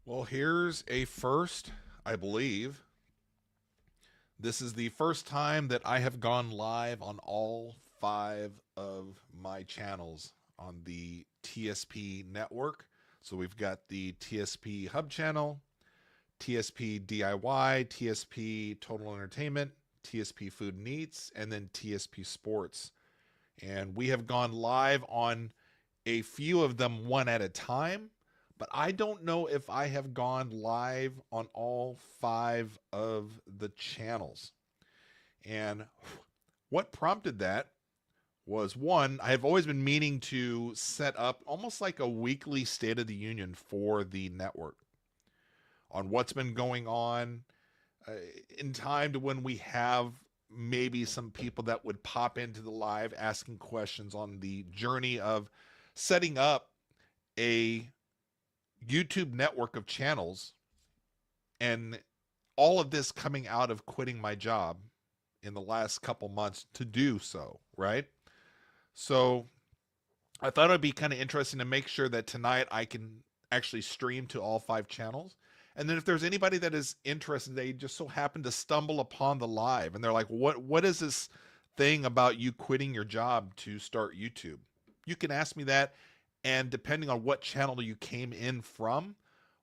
Well, here's a first, I believe. This is the first time that I have gone live on all five of my channels on the TSP network. So we've got the TSP Hub channel, TSP DIY, TSP Total Entertainment, TSP Food and Eats, and then TSP Sports. And we have gone live on a few of them one at a time, but I don't know if I have gone live on all five of the channels. And what prompted that was one, I have always been meaning to set up almost like a weekly State of the Union for the network on what's been going on uh, in time to when we have maybe some people that would pop into the live asking questions on the journey of setting up a YouTube network of channels, and all of this coming out of quitting my job in the last couple months to do so, right? So I thought it'd be kind of interesting to make sure that tonight I can actually stream to all five channels. And then if there's anybody that is interested, they just so happen to stumble upon the live and they're like, what is this thing about you quitting your job to start YouTube? You can ask me that. And depending on what channel you came in from,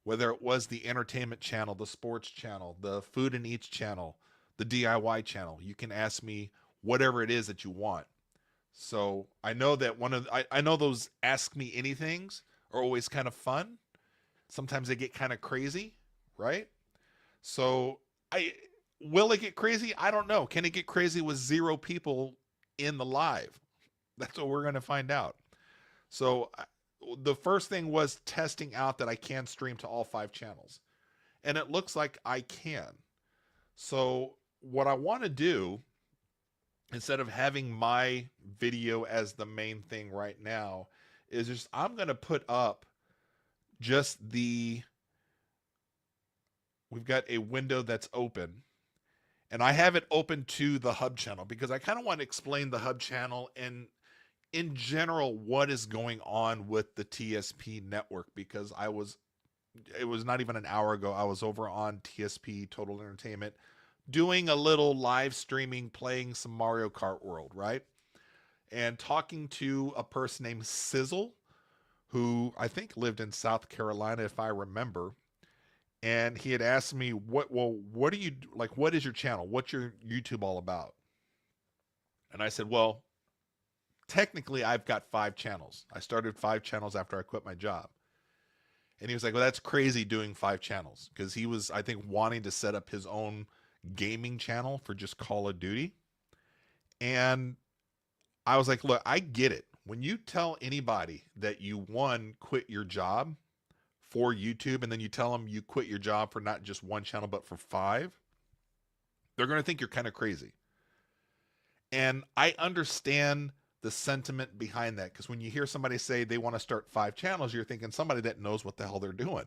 whether it was the entertainment channel, the sports channel, the food and eats channel, the DIY channel, you can ask me whatever it is that you want. So I know that I know those ask me anythings are always kind of fun. Sometimes they get kind of crazy, right? So I will it get crazy? I don't know. Can it get crazy with zero people in the live? That's what we're going to find out. So the first thing was testing out that I can stream to all five channels. And it looks like I can. So what I want to do, instead of having my video as the main thing right now, is just I'm going to put up just the we've got a window that's open, and I have it open to the hub channel because I kind of want to explain the hub channel and in general what is going on with the TSP network, because it was not even an hour ago I was over on TSP Total Entertainment doing a little live streaming, playing some Mario Kart World, right? And talking to a person named Sizzle, who I think lived in South Carolina, if I remember. And he had asked me, what do you like? What is your channel? What's your YouTube all about? And I said, well, technically, I've got five channels. I started five channels after I quit my job. And he was like, well, that's crazy doing five channels, because he was, I think, wanting to set up his own gaming channel for just Call of Duty. And I was like, look, I get it. When you tell anybody that you, one, quit your job for YouTube, and then you tell them you quit your job for not just one channel, but for five, they're going to think you're kind of crazy. And I understand the sentiment behind that, because when you hear somebody say they want to start five channels, you're thinking somebody that knows what the hell they're doing.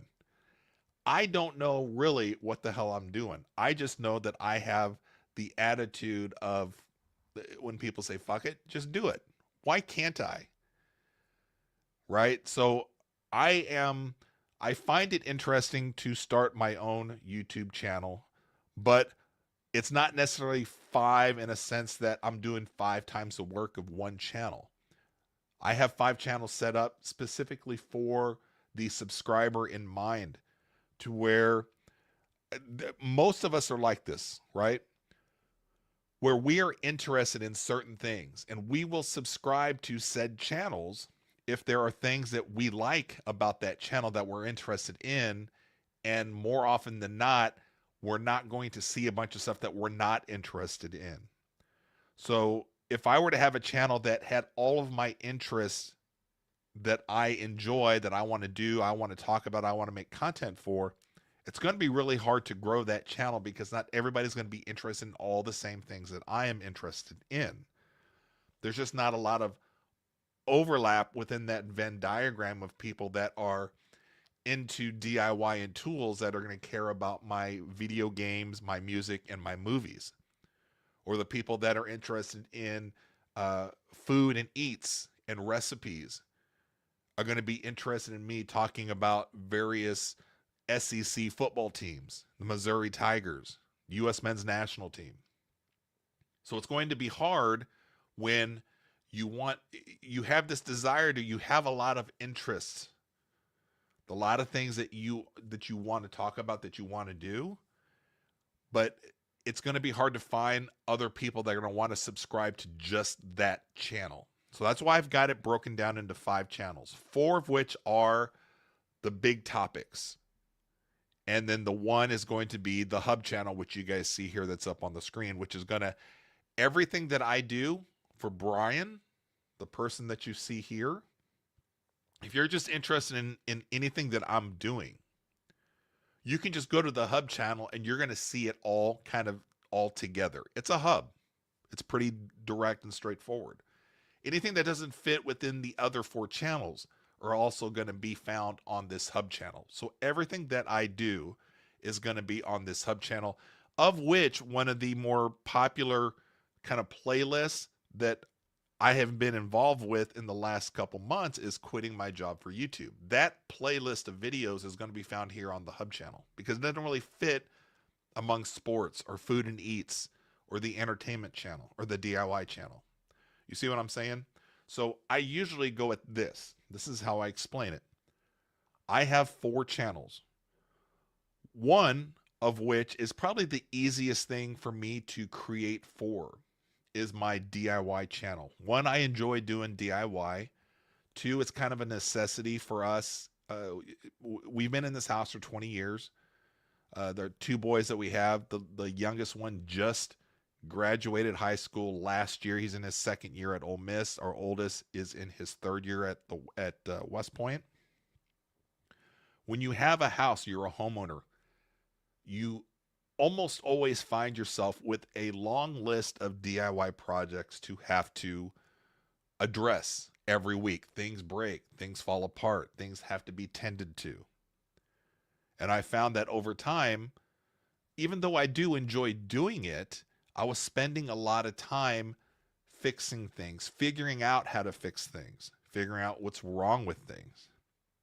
I don't know really what the hell I'm doing. I just know that I have the attitude of when people say fuck it, just do it. Why can't I? Right? So I am I find it interesting to start my own YouTube channel, but it's not necessarily five in a sense that I'm doing five times the work of one channel. I have five channels set up specifically for the subscriber in mind, to where most of us are like this, right? Where we are interested in certain things and we will subscribe to said channels if there are things that we like about that channel that we're interested in. And more often than not, we're not going to see a bunch of stuff that we're not interested in. So if I were to have a channel that had all of my interests that I enjoy, that I want to do, I want to talk about, I want to make content for, it's going to be really hard to grow that channel because not everybody's going to be interested in all the same things that I am interested in. There's just not a lot of overlap within that Venn diagram of people that are into DIY and tools that are going to care about my video games, my music, and my movies, or the people that are interested in food and eats and recipes are going to be interested in me talking about various SEC football teams, the Missouri Tigers, U.S. men's national team. So it's going to be hard when you have this desire you have a lot of interests, a lot of things that you want to talk about, that you want to do, but it's going to be hard to find other people that are going to want to subscribe to just that channel. So that's why I've got it broken down into 5 channels, 4 of which are the big topics. And then the one is going to be the hub channel, which you guys see here that's up on the screen, which is going to, everything that I do for Brian, the person that you see here, if you're just interested in anything that I'm doing, you can just go to the hub channel and you're going to see it all kind of all together. It's a hub. It's pretty direct and straightforward. Anything that doesn't fit within the other 4 channels are also going to be found on this hub channel. So everything that I do is going to be on this hub channel, of which one of the more popular kind of playlists that I have been involved with in the last couple months is quitting my job for YouTube. That playlist of videos is going to be found here on the hub channel because it doesn't really fit among sports or food and eats or the entertainment channel or the DIY channel. You see what I'm saying? So I usually go at this. This is how I explain it. I have 4 channels. One of which is probably the easiest thing for me to create for is my DIY channel. 1, I enjoy doing DIY. 2, it's kind of a necessity for us. We've been in this house for 20 years. There are 2 boys that we have. The youngest one just graduated high school last year. He's in his 2nd year at Ole Miss. Our oldest is in his 3rd year at West Point. When you have a house, you're a homeowner. You almost always find yourself with a long list of DIY projects to have to address every week. Things break, things fall apart, things have to be tended to. And I found that over time, even though I do enjoy doing it, I was spending a lot of time fixing things, figuring out how to fix things, figuring out what's wrong with things.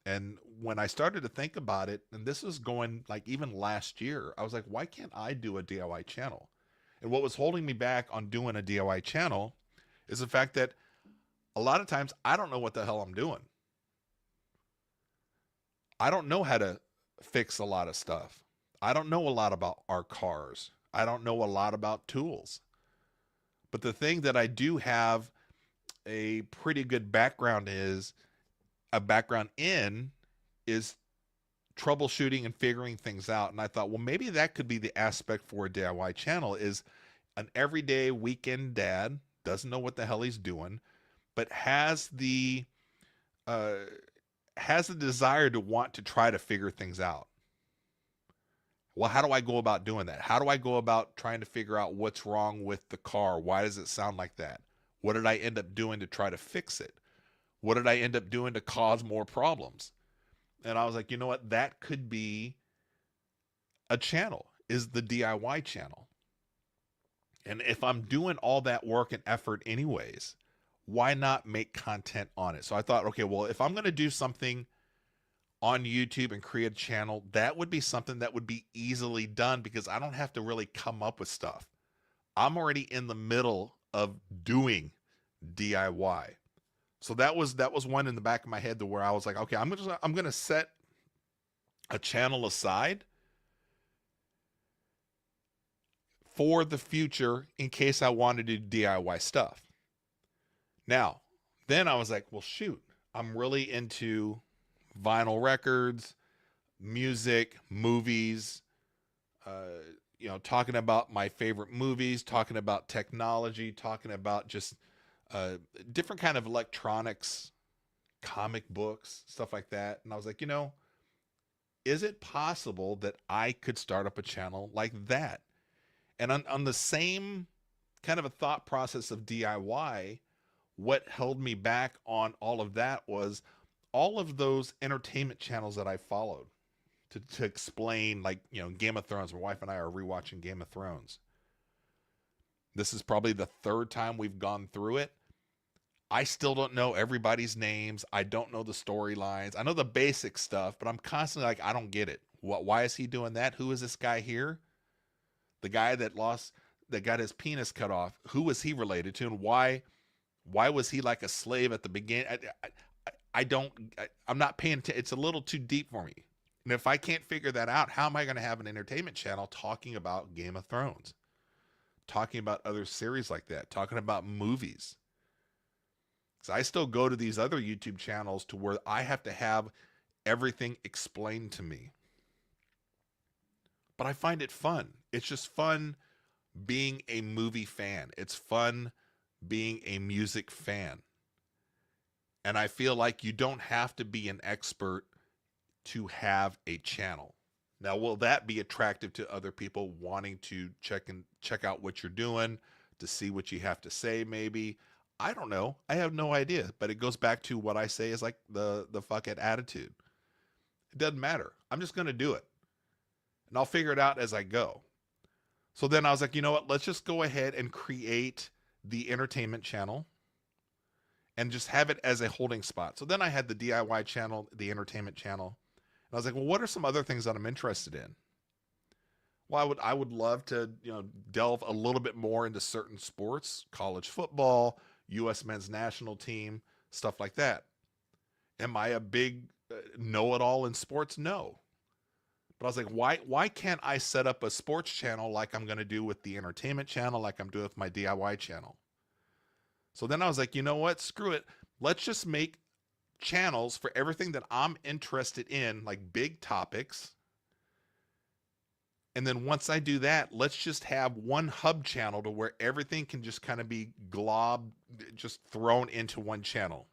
And when I started to think about it, and this was going like even last year, I was like, why can't I do a DIY channel? And what was holding me back on doing a DIY channel is the fact that a lot of times I don't know what the hell I'm doing. I don't know how to fix a lot of stuff. I don't know a lot about our cars. I don't know a lot about tools. But the thing that I do have a pretty good background is troubleshooting and figuring things out. And I thought, well, maybe that could be the aspect for a DIY channel, is an everyday weekend dad, doesn't know what the hell he's doing, but has the desire to want to try to figure things out. Well, how do I go about doing that? How do I go about trying to figure out what's wrong with the car? Why does it sound like that? What did I end up doing to try to fix it? What did I end up doing to cause more problems? And I was like, you know what? That could be a channel, is the DIY channel. And if I'm doing all that work and effort anyways, why not make content on it? So I thought, okay, well, if I'm going to do something on YouTube and create a channel, that would be something that would be easily done because I don't have to really come up with stuff. I'm already in the middle of doing DIY. So that was one in the back of my head to where I was like, okay, I'm going to set a channel aside for the future in case I wanted to do DIY stuff. Now, then I was like, well, shoot, I'm really into vinyl records, music, movies, talking about my favorite movies, talking about technology, talking about just different kind of electronics, comic books, stuff like that. And I was like, is it possible that I could start up a channel like that? And on the same kind of a thought process of DIY, what held me back on all of that was all of those entertainment channels that I followed to explain, like, Game of Thrones. My wife and I are rewatching Game of Thrones. This is probably the 3rd time we've gone through it. I still don't know everybody's names. I don't know the storylines. I know the basic stuff, but I'm constantly like, I don't get it. Why is he doing that? Who is this guy here? The guy that got his penis cut off. Who was he related to, and why was he like a slave at the beginning? I don't. I'm not paying attention. It's a little too deep for me. And if I can't figure that out, how am I going to have an entertainment channel talking about Game of Thrones, talking about other series like that, talking about movies? So I still go to these other YouTube channels to where I have to have everything explained to me. But I find it fun. It's just fun being a movie fan. It's fun being a music fan. And I feel like you don't have to be an expert to have a channel. Now, will that be attractive to other people wanting to check out what you're doing, to see what you have to say maybe? I don't know. I have no idea. But it goes back to what I say is like the fuck it attitude. It doesn't matter. I'm just going to do it. And I'll figure it out as I go. So then I was like, you know what? Let's just go ahead and create the entertainment channel and just have it as a holding spot. So then I had the DIY channel, the entertainment channel. And I was like, well, what are some other things that I'm interested in? Well, I would love to, delve a little bit more into certain sports, college football, U.S. men's national team, stuff like that. Am I a big know-it-all in sports? No. But I was like, why can't I set up a sports channel like I'm going to do with the entertainment channel, like I'm doing with my DIY channel? So then I was like, you know what? Screw it. Let's just make channels for everything that I'm interested in, like big topics. And then once I do that, let's just have one hub channel to where everything can just kind of be just thrown into one channel.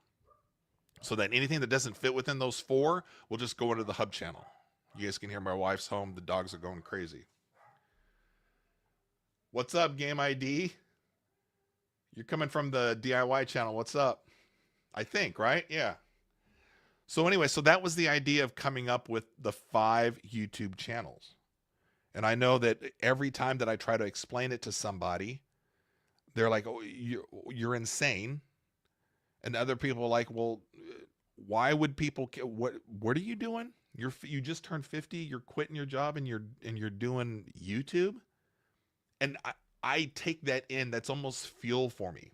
So that anything that doesn't fit within those four will just go into the hub channel. You guys can hear my wife's home. The dogs are going crazy. What's up, Game ID? You're coming from the DIY channel. What's up? I think, right? Yeah. So anyway, so that was the idea of coming up with the 5 YouTube channels. And I know that every time that I try to explain it to somebody, they're like, oh, you're insane. And other people are like, well, why would people, what are you doing? You just turned 50, you're quitting your job and you're doing YouTube. And I take that in. That's almost fuel for me,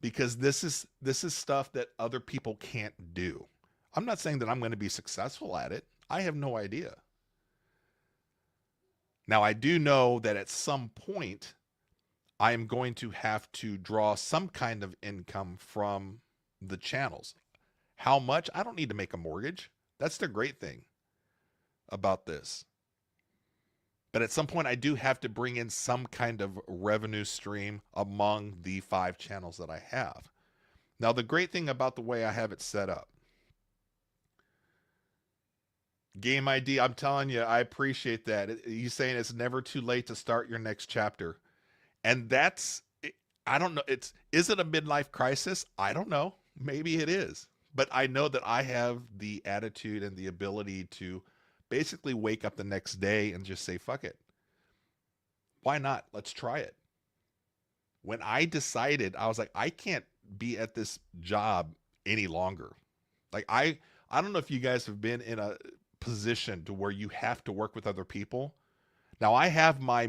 because this is stuff that other people can't do. I'm not saying that I'm going to be successful at it. I have no idea. Now, I do know that at some point I am going to have to draw some kind of income from the channels. How much? I don't need to make a mortgage. That's the great thing about this. But at some point, I do have to bring in some kind of revenue stream among the 5 channels that I have. Now, the great thing about the way I have it set up, Game ID, I'm telling you, I appreciate that. You saying it's never too late to start your next chapter. And that's, I don't know, is it a midlife crisis? I don't know. Maybe it is. But I know that I have the attitude and the ability to basically wake up the next day and just say, fuck it. Why not? Let's try it. When I decided, I was like, I can't be at this job any longer. Like, I don't know if you guys have been in a position to where you have to work with other people. Now, I have my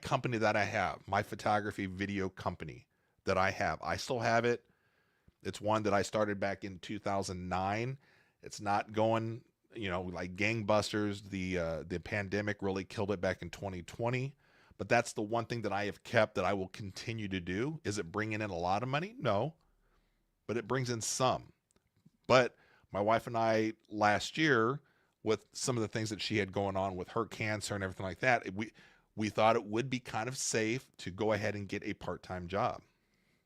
company that I have, my photography video company that I have. I still have it. It's one that I started back in 2009. It's not going, like gangbusters. The pandemic really killed it back in 2020. But that's the one thing that I have kept that I will continue to do. Is it bringing in a lot of money? No. But it brings in some. But my wife and I last year, with some of the things that she had going on with her cancer and everything like that, we thought it would be kind of safe to go ahead and get a part-time job,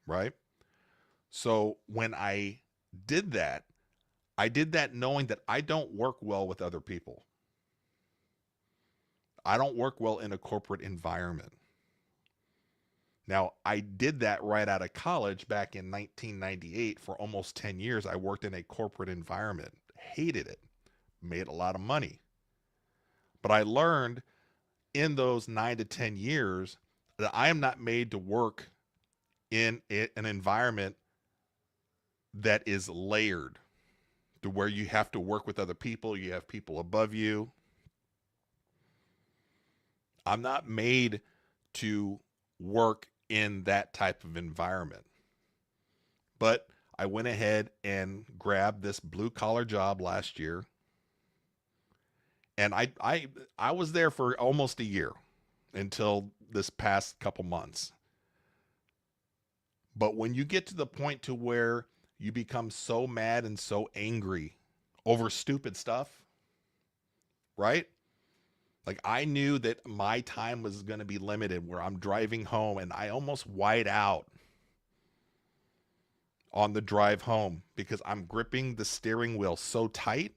right? So when I did that knowing that I don't work well with other people. I don't work well in a corporate environment. Now, I did that right out of college back in 1998. For almost 10 years, I worked in a corporate environment. Hated it. Made a lot of money. But I learned in those 9 to 10 years that I am not made to work in an environment that is layered. to where you have to work with other people, you have people above you. I'm not made to work in that type of environment. But I went ahead and grabbed this blue collar job last year, and I was there for almost a year until this past couple months. But when you get to the point to where you become so mad and so angry over stupid stuff, right? Like I knew that my time was going to be limited where I'm driving home and I almost white out on the drive home because I'm gripping the steering wheel so tight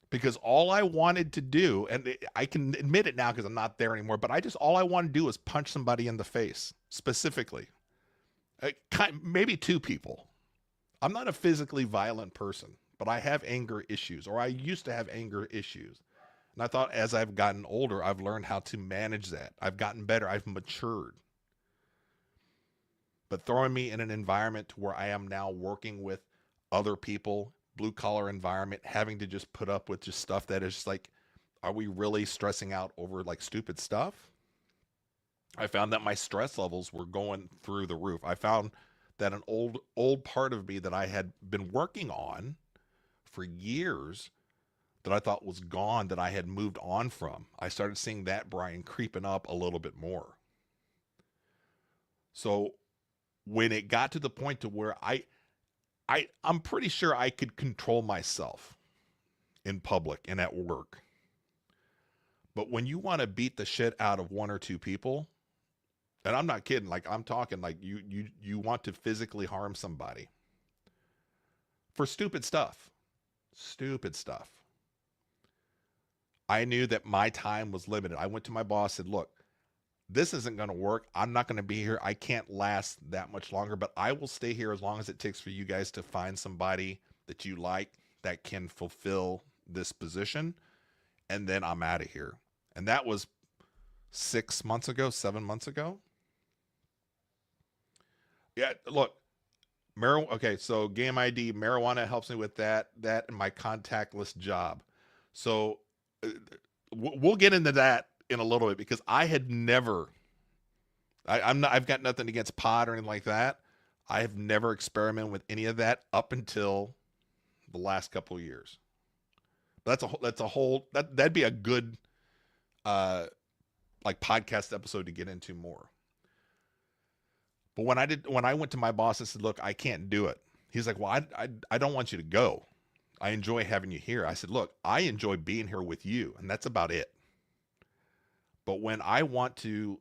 because all I wanted to do, and I can admit it now because I'm not there anymore, but all I wanted to do was punch somebody in the face specifically. Maybe two people. I'm not a physically violent person, but I have anger issues, or I used to have anger issues. And I thought as I've gotten older, I've learned how to manage that. I've gotten better. I've matured. But throwing me in an environment to where I am now working with other people, blue collar environment, having to just put up with just stuff that is just like, are we really stressing out over like stupid stuff? I found that my stress levels were going through the roof. I found that an old part of me that I had been working on for years that I thought was gone, that I had moved on from. I started seeing that Brian creeping up a little bit more. So when it got to the point to where I'm pretty sure I could control myself in public and at work. But when you want to beat the shit out of one or two people, and I'm not kidding, like I'm talking like you want to physically harm somebody for stupid stuff. Stupid stuff. I knew that my time was limited. I went to my boss and said, look, this isn't going to work. I'm not going to be here. I can't last that much longer, but I will stay here as long as it takes for you guys to find somebody that you like that can fulfill this position. And then I'm out of here. And that was 6 months ago, 7 months ago. Yeah, look, okay, so game ID, marijuana helps me with that and my contactless job. So we'll get into that in a little bit because I had never, I've got nothing against pot or anything like that. I have never experimented with any of that up until the last couple of years. But that'd be a good, like podcast episode to get into more. But when I went to my boss, I said, look, I can't do it. He's like, well, I don't want you to go. I enjoy having you here. I said, look, I enjoy being here with you, and that's about it. But when I want to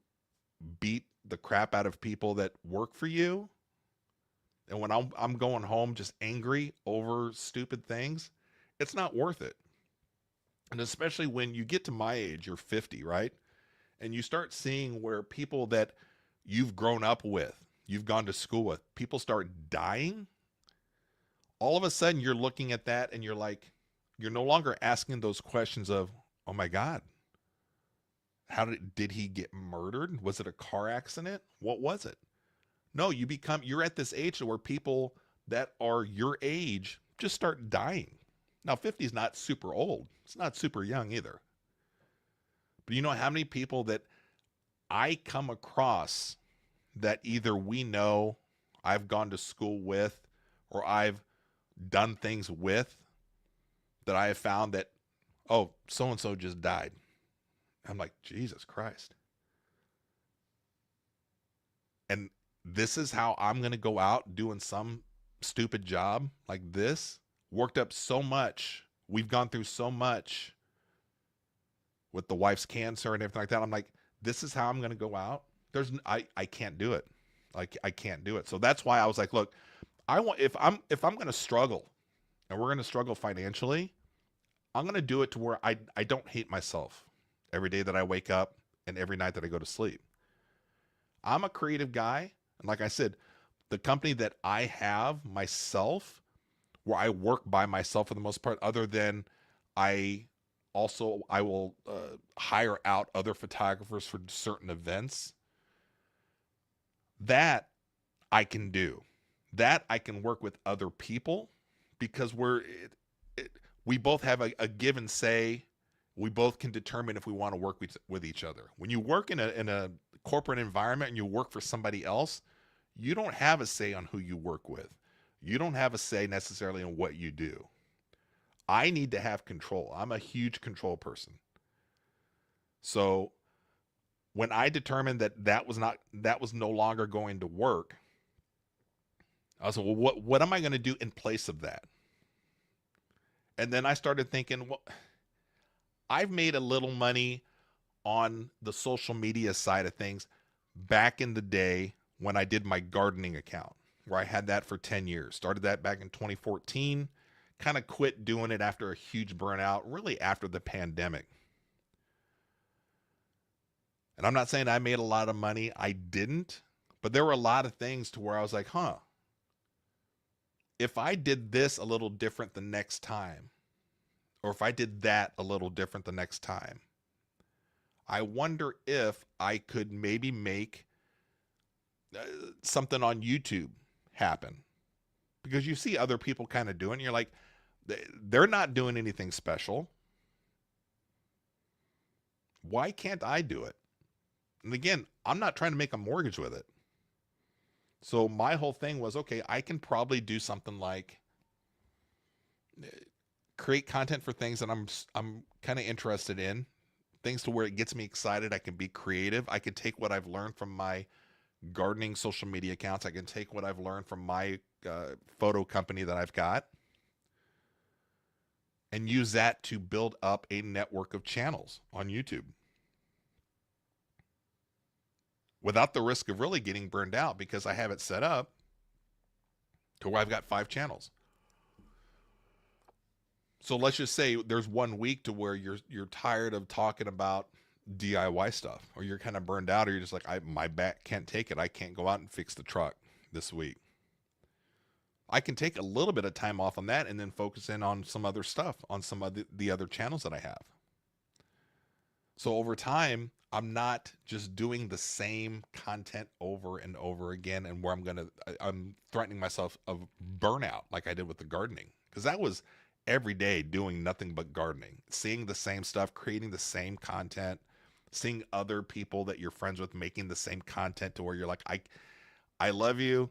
beat the crap out of people that work for you, and when I'm going home just angry over stupid things, it's not worth it. And especially when you get to my age, you're 50, right? And you start seeing where people that you've grown up with, you've gone to school with, people start dying. All of a sudden you're looking at that and you're like, you're no longer asking those questions of, oh my God, how did he get murdered? Was it a car accident? What was it? No, you're at this age where people that are your age just start dying. Now 50 is not super old. It's not super young either. But you know how many people that I come across that either we know, I've gone to school with, or I've done things with, that I have found that, oh, so-and-so just died. I'm like, Jesus Christ. And this is how I'm going to go out doing some stupid job like this, worked up so much. We've gone through so much with the wife's cancer and everything like that. I'm like, this is how I'm going to go out. I can't do it. Like I can't do it. So that's why I was like, look, if I'm going to struggle and we're going to struggle financially, I'm going to do it to where I don't hate myself every day that I wake up and every night that I go to sleep. I'm a creative guy. And like I said, the company that I have myself, where I work by myself for the most part, other than I will hire out other photographers for certain events. That I can do. That I can work with other people because we both have a give and say. We both can determine if we want to work with each other. When you work in a corporate environment and you work for somebody else, you don't have a say on who you work with. You don't have a say necessarily on what you do. I need to have control. I'm a huge control person. So when I determined that was no longer going to work, I was like, well, what am I going to do in place of that? And then I started thinking, well, I've made a little money on the social media side of things back in the day when I did my gardening account, where I had that for 10 years. Started that back in 2014, kind of quit doing it after a huge burnout, really after the pandemic. And I'm not saying I made a lot of money. I didn't, but there were a lot of things to where I was like, if I did this a little different the next time, or if I did that a little different the next time, I wonder if I could maybe make something on YouTube happen. Because you see other people kind of doing it, and you're like, they're not doing anything special. Why can't I do it? And again, I'm not trying to make a mortgage with it. So my whole thing was, okay, I can probably do something like create content for things that I'm kind of interested in, things to where it gets me excited. I can be creative. I can take what I've learned from my gardening social media accounts. I can take what I've learned from my photo company that I've got and use that to build up a network of channels on YouTube without the risk of really getting burned out, because I have it set up to where I've got 5 channels. So let's just say there's 1 week to where you're tired of talking about DIY stuff, or you're kind of burned out, or you're just like, my back can't take it. I can't go out and fix the truck this week. I can take a little bit of time off on that and then focus in on some other stuff on some of the other channels that I have. So over time, I'm not just doing the same content over and over again, and where I'm threatening myself of burnout like I did with the gardening, because that was every day doing nothing but gardening, seeing the same stuff, creating the same content, seeing other people that you're friends with making the same content to where you're like, I love you.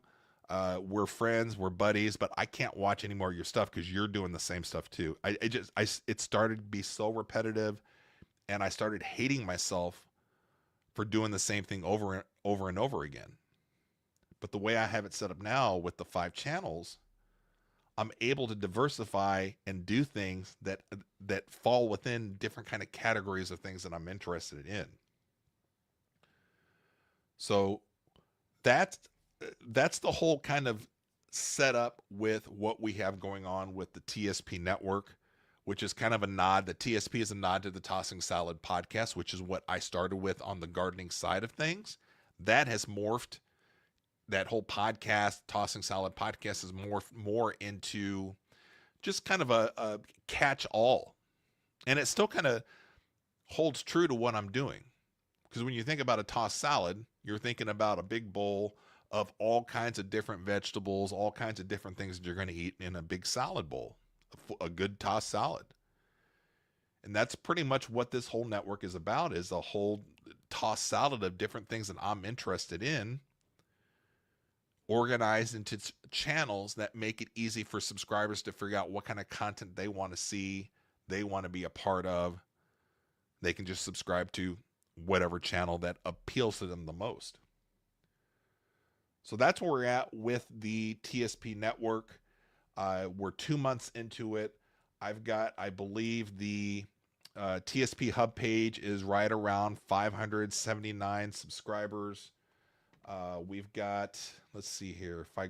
We're friends, we're buddies, but I can't watch any more of your stuff because you're doing the same stuff too. It started to be so repetitive, and I started hating myself for doing the same thing over and over again. But the way I have it set up now with the 5 channels, I'm able to diversify and do things that fall within different kind of categories of things that I'm interested in. So that's the whole kind of setup with what we have going on with the TSP network, which is kind of a nod. The TSP is a nod to the Tossing Salad podcast, which is what I started with on the gardening side of things. That has morphed. That whole podcast, Tossing Salad podcast, is morphed more into just kind of a catch-all. And it still kind of holds true to what I'm doing. Because when you think about a tossed salad, you're thinking about a big bowl of all kinds of different vegetables, all kinds of different things that you're going to eat in a big salad bowl, a good tossed salad. And that's pretty much what this whole network is about, is a whole tossed salad of different things that I'm interested in, organized into channels that make it easy for subscribers to figure out what kind of content they want to see, they want to be a part of. They can just subscribe to whatever channel that appeals to them the most. So that's where we're at with the TSP network. We're 2 months into it. I've got, I believe, the TSP hub page is right around 579 subscribers. We've got, let's see here. If I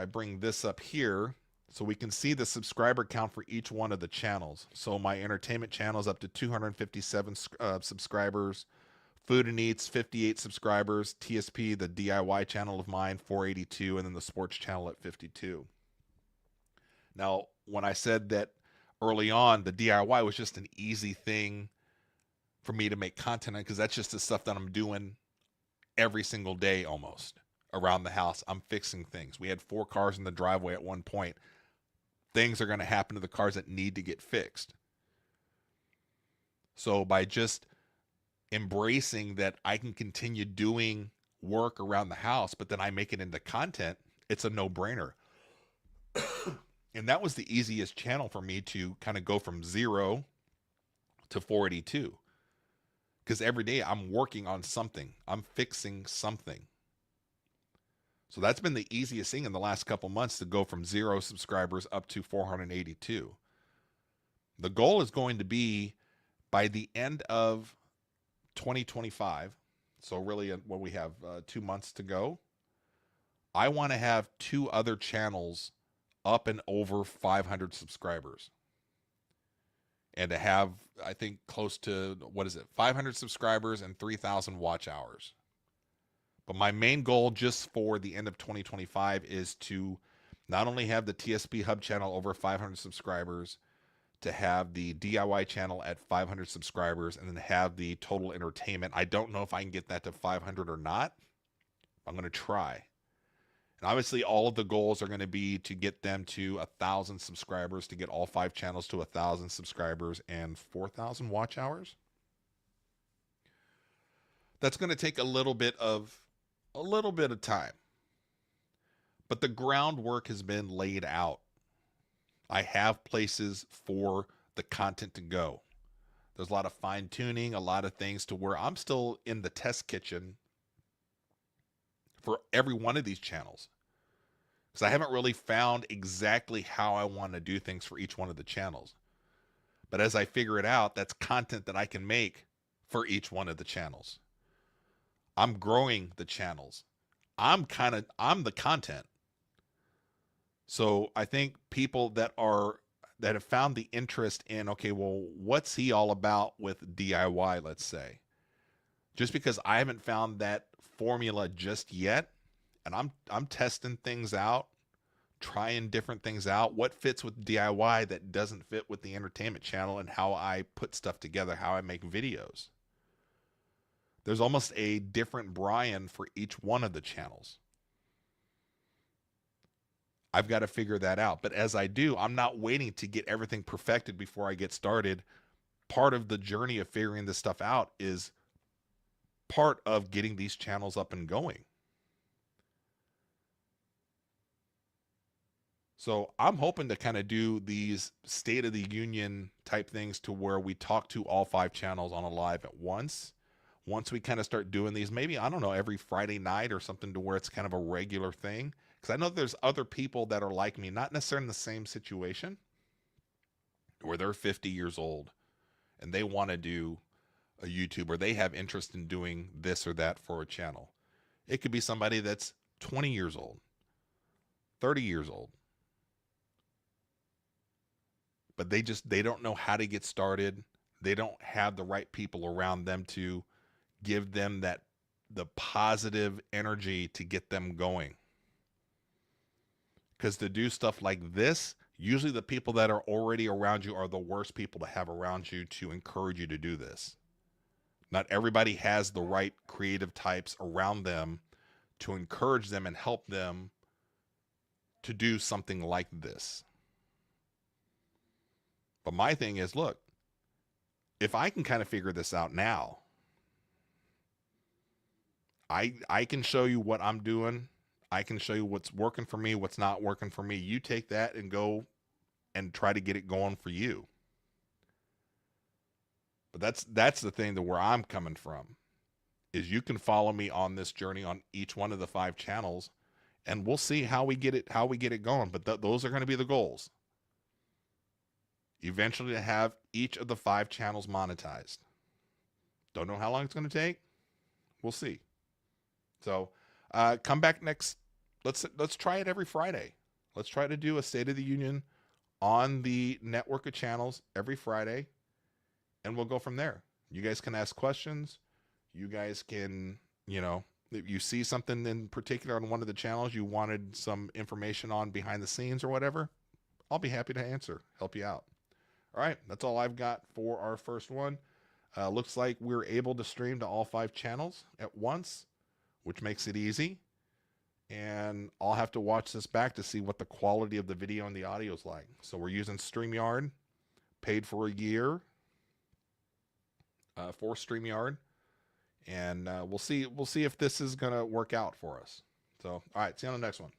bring this up here, so we can see the subscriber count for each one of the channels. So my entertainment channel is up to 257 subscribers. Food and Eats, 58 subscribers. TSP, the DIY channel of mine, 482. And then the sports channel at 52. Now, when I said that early on, the DIY was just an easy thing for me to make content on, because that's just the stuff that I'm doing every single day almost. around the house. I'm fixing things. We had 4 cars in the driveway at one point. Things are going to happen to the cars that need to get fixed. So by just embracing that I can continue doing work around the house, but then I make it into content, it's a no-brainer. And that was the easiest channel for me to kind of go from 0 to 482. Because every day I'm working on something. I'm fixing something. So that's been the easiest thing in the last couple months, to go from 0 subscribers up to 482. The goal is going to be by the end of 2025. So really when we have 2 months to go, I want to have 2 other channels up and over 500 subscribers. And to have, I think, close to, 500 subscribers and 3,000 watch hours. But my main goal just for the end of 2025 is to not only have the TSP Hub channel over 500 subscribers, to have the DIY channel at 500 subscribers, and then have the total entertainment. I don't know if I can get that to 500 or not. I'm going to try. And obviously all of the goals are going to be to get them to 1,000 subscribers, to get all 5 channels to 1,000 subscribers and 4,000 watch hours. That's going to take a little bit of time. But the groundwork has been laid out. I have places for the content to go. There's a lot of fine tuning, a lot of things to where I'm still in the test kitchen for every one of these channels. Because I haven't really found exactly how I want to do things for each one of the channels. But as I figure it out, that's content that I can make for each one of the channels. I'm growing the channels. I'm the content. So I think people that have found the interest in, okay, well, what's he all about with DIY, let's say? Just because I haven't found that formula just yet, and I'm testing things out, trying different things out, what fits with DIY that doesn't fit with the entertainment channel, and how I put stuff together, how I make videos. There's almost a different Brian for each one of the channels. I've got to figure that out. But as I do, I'm not waiting to get everything perfected before I get started. Part of the journey of figuring this stuff out is part of getting these channels up and going. So I'm hoping to kind of do these State of the Union type things to where we talk to all 5 channels on a live at once. Once we kind of start doing these, maybe, I don't know, every Friday night or something, to where it's kind of a regular thing. Because I know there's other people that are like me, not necessarily in the same situation, where they're 50 years old and they want to do a YouTube, or they have interest in doing this or that for a channel. It could be somebody that's 20 years old, 30 years old, but they don't know how to get started. They don't have the right people around them to give them the positive energy to get them going. Because to do stuff like this, usually the people that are already around you are the worst people to have around you to encourage you to do this. Not everybody has the right creative types around them to encourage them and help them to do something like this. But my thing is, look, if I can kind of figure this out now, I can show you what I'm doing. I can show you what's working for me, what's not working for me. You take that and go and try to get it going for you. But that's the thing, that where I'm coming from is you can follow me on this journey on each one of the 5 channels, and we'll see how we get it going. But those are going to be the goals. Eventually to have each of the 5 channels monetized. Don't know how long it's going to take. We'll see. So come back next. Let's try it every Friday. Let's try to do a State of the Union on the network of channels every Friday, and we'll go from there. You guys can ask questions. You guys can, if you see something in particular on one of the channels you wanted some information on behind the scenes or whatever, I'll be happy to answer, help you out. All right, that's all I've got for our first one. Looks like we're able to stream to all 5 channels at once, which makes it easy. and I'll have to watch this back to see what the quality of the video and the audio is like. So we're using StreamYard, paid for a year for StreamYard, and we'll see if this is gonna work out for us. So, all right, see you on the next one.